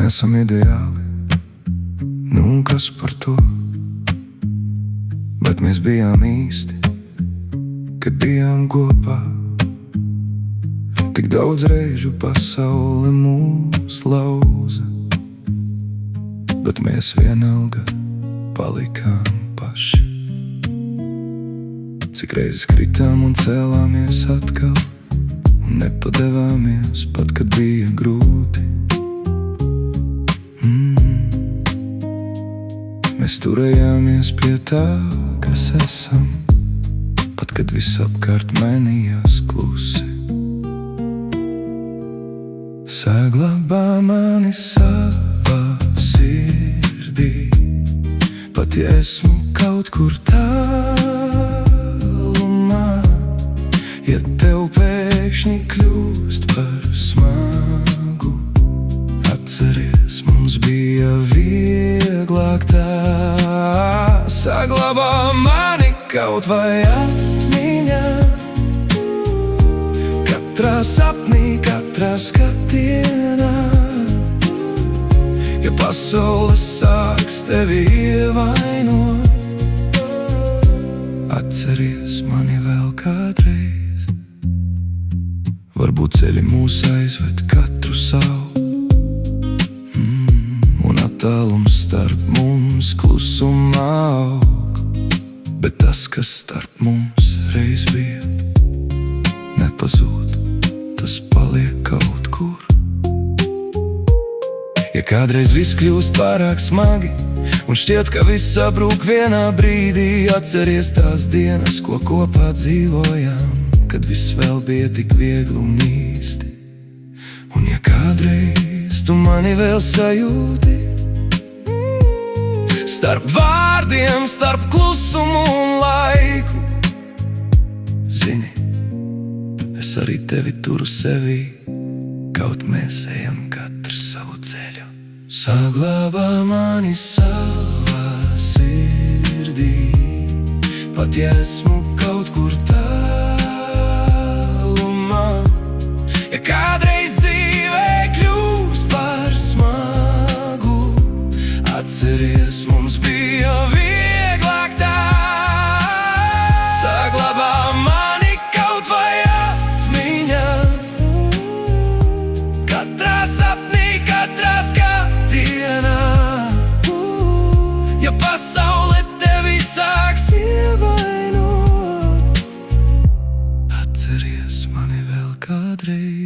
Nesam ideāli, nu un kas par to? Bet mēs bijām īsti, kad bijām kopā. Tik daudz reižu pasaule mūs lauza, bet mēs vienalga palikām paši. Cik reizes kritām un cēlāmies atkal, un nepadevāmies pat, kad bija grūti. Mēs turējāmies pie tā, kas esam, pat kad viss apkārt mainījās klusi. Saglabā mani savā sirdī, pat ja esmu kaut kur tālumā. Ja tev pēkšņi kļūst par smagu, atceries, mums bija vieglāk tā. Saglabā mani kaut vai atmiņā, katrā sapnī, katrā skatienā. Ja pasaule sāks tevi ievainot, atceries mani vēl kādreiz. Varbūt ceļi mūs aizved katru savu, un attālums starp mums klusumā aug. Bet tas, kas starp mums reiz bija, nepazūd, tas paliek kaut kur. Ja kādreiz viss kļūst pārāk smagi, un šķiet, ka viss sabrūk vienā brīdī, atceries tās dienas, ko kopā dzīvojām, kad viss vēl bija tik viegli un īsti. Un ja kādreiz tu mani vēl sajūti, starp vārdiem, starp klusumu un laiku, zini, es arī tevi turu sevī, kaut mēs ejam katrs savu ceļu. Saglabā mani savā sirdī, pat ja esmu kaut kur tālumā. Ja kādreiz dzīvē kļūst par smagu, atceries, mums bija vieglāk tā. Saglabā mani kaut vai atmiņā, katrā sapnī, katrā skatienā. Ja pasaule tevi sāks ievainot, atceries mani vēl kādreiz.